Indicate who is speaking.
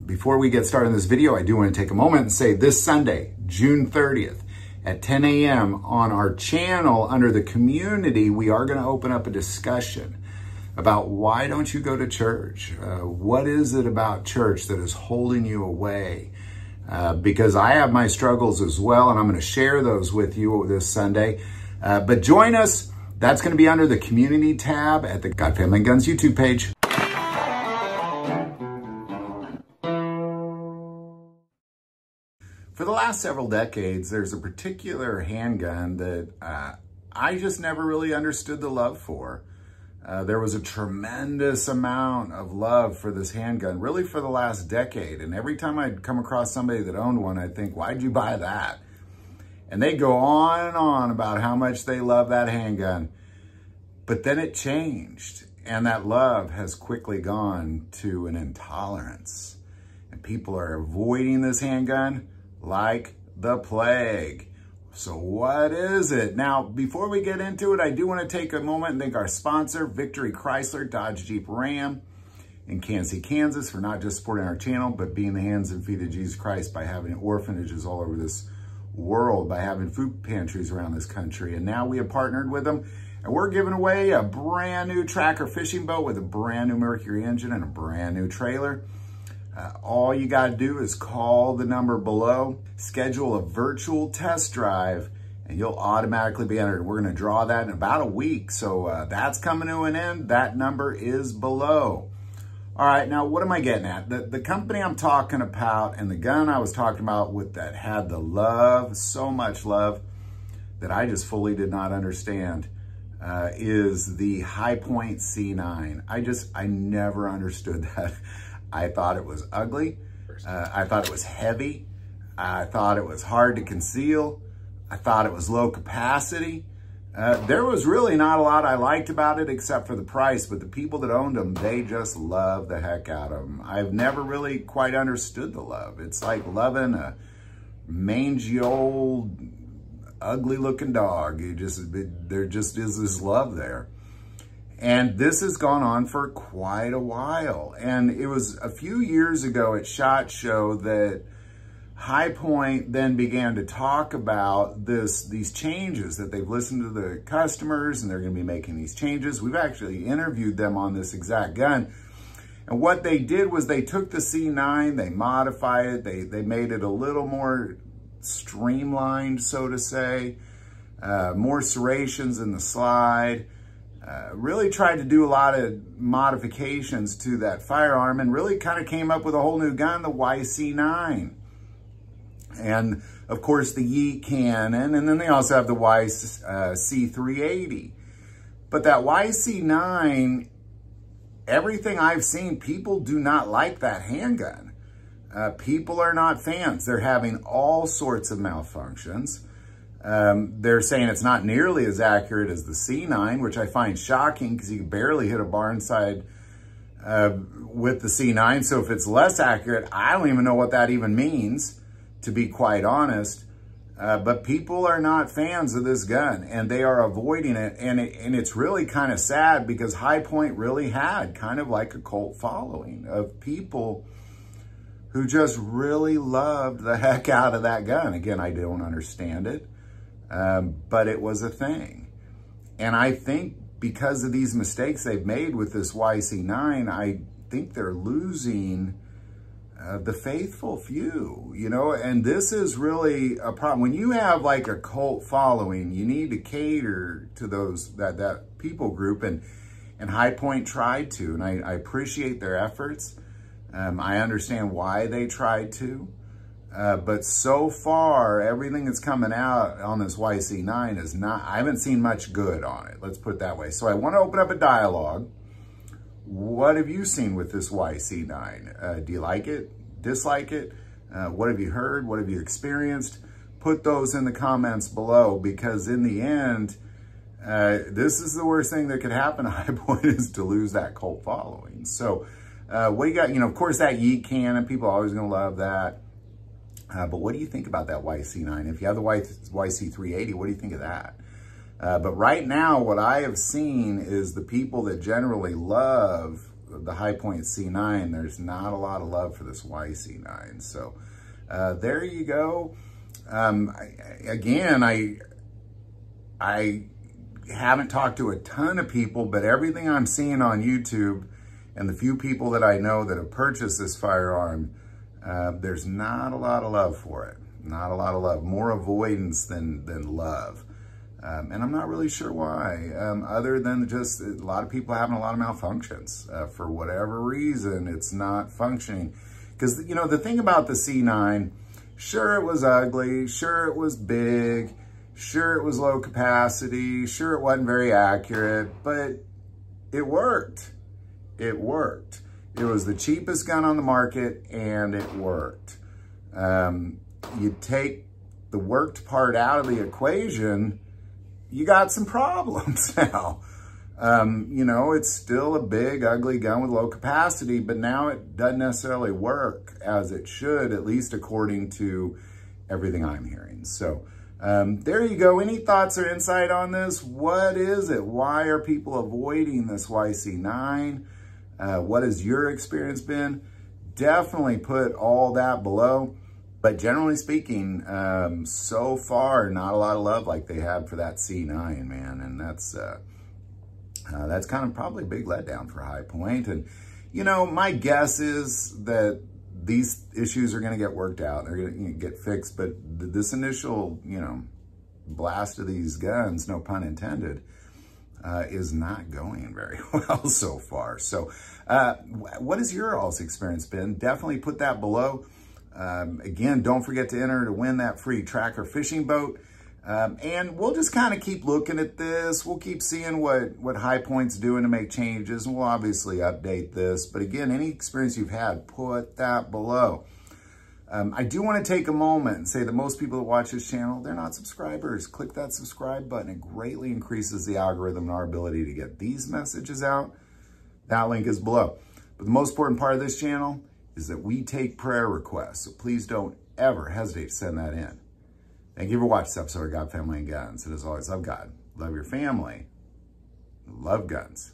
Speaker 1: Before we get started in this video, I do want to take a moment and say this Sunday, June 30th at 10 a.m. on our channel under the community, we are going to open up a discussion about why don't you go to church? What is it about church that is holding you away? Because I have my struggles as well, and I'm going to share those with you this Sunday. But join us. That's going to be under the community tab at the God, Family, and Guns YouTube page. For the last several decades, there's a particular handgun that I just never really understood the love for. There was a tremendous amount of love for this handgun, really for the last decade. And every time I'd come across somebody that owned one, I'd think, why'd you buy that? And they go on and on about how much they love that handgun. But then it changed, and that love has quickly gone to an intolerance. And people are avoiding this handgun like the plague. So what is it? Now, before we get into it, I do want to take a moment and thank our sponsor, Victory Chrysler, Dodge, Jeep, Ram in Kansas City, Kansas, for not just supporting our channel, but being the hands and feet of Jesus Christ by having orphanages all over this world, by having food pantries around this country. And now we have partnered with them, and we're giving away a brand new tracker fishing boat with a brand new Mercury engine and a brand new trailer. All you got to do is call the number below, schedule a virtual test drive, and you'll automatically be entered. We're going to draw that in about a week. So that's coming to an end. That number is below. All right, now what am I getting at? The company I'm talking about and the gun I was talking about with that had the love, so much love, that I just fully did not understand, is the Hi-Point C9. I never understood that. I thought it was ugly. I thought it was heavy. I thought it was hard to conceal. I thought it was low capacity. There was really not a lot I liked about it except for the price, but the people that owned them, they just loved the heck out of them. I've never really quite understood the love. It's like loving a mangy old ugly looking dog. There just is this love there. And this has gone on for quite a while. And it was a few years ago at SHOT Show that Hi-Point then began to talk about these changes, that they've listened to the customers and they're going to be making these changes. We've actually interviewed them on this exact gun. And what they did was they took the C9, they modified it, they made it a little more streamlined, so to say, more serrations in the slide. Really tried to do a lot of modifications to that firearm and really kind of came up with a whole new gun, the YC9. And of course the Yeet cannon, and then they also have the YC380. But that YC9, everything I've seen, people do not like that handgun. People are not fans. They're having all sorts of malfunctions. They're saying it's not nearly as accurate as the C9, which I find shocking because you can barely hit a barn side with the C9. So if it's less accurate, I don't even know what that even means, to be quite honest. But people are not fans of this gun, and they are avoiding it. And it's really kind of sad because Hi-Point really had kind of like a cult following of people who just really loved the heck out of that gun. Again, I don't understand it. But it was a thing. And I think because of these mistakes they've made with this YC9, I think they're losing the faithful few, you know, and this is really a problem. When you have like a cult following, you need to cater to that people group, and Hi-Point tried to, and I appreciate their efforts. I understand why they tried to. But so far, everything that's coming out on this YC9 is not, I haven't seen much good on it. Let's put it that way. So I want to open up a dialogue. What have you seen with this YC9? Do you like it? Dislike it? What have you heard? What have you experienced? Put those in the comments below, because in the end, this is the worst thing that could happen to Hi-Point, is to lose that cult following. So what you got? You know, of course, that Yeet cannon, people are always going to love that. But what do you think about that YC9? If you have the YC380, what do you think of that? But right now, what I have seen is the people that generally love the High Point C9, there's not a lot of love for this YC9. So there you go. Again, I haven't talked to a ton of people, but everything I'm seeing on YouTube and the few people that I know that have purchased this firearm, there's not a lot of love for it. Not a lot of love. More avoidance than love. And I'm not really sure why, other than just a lot of people having a lot of malfunctions. For whatever reason, it's not functioning. Because, you know, the thing about the C9, sure it was ugly, sure it was big, sure it was low capacity, sure it wasn't very accurate, but it worked. It worked. It was the cheapest gun on the market, and it worked. You take the worked part out of the equation, you got some problems now. You know, it's still a big, ugly gun with low capacity, but now it doesn't necessarily work as it should, at least according to everything I'm hearing. So there you go. Any thoughts or insight on this? What is it? Why are people avoiding this YC9? What has your experience been? Definitely put all that below. But generally speaking, so far, not a lot of love like they had for that C9, man. And that's kind of probably a big letdown for High Point. And, you know, my guess is that these issues are going to get worked out. They're going to get fixed. But this initial, you know, blast of these guns, no pun intended, is not going very well so far. So what has your all's experience been? Definitely put that below. Again, don't forget to enter to win that free tracker fishing boat. And we'll just kind of keep looking at this. We'll keep seeing what High Point's doing to make changes, and we'll obviously update this. But again, any experience you've had, put that below. I do want to take a moment and say that most people that watch this channel, they're not subscribers. Click that subscribe button. It greatly increases the algorithm and our ability to get these messages out. That link is below. But the most important part of this channel is that we take prayer requests. So please don't ever hesitate to send that in. Thank you for watching this episode of God, Family, and Guns. And as always, love God, love your family, love guns.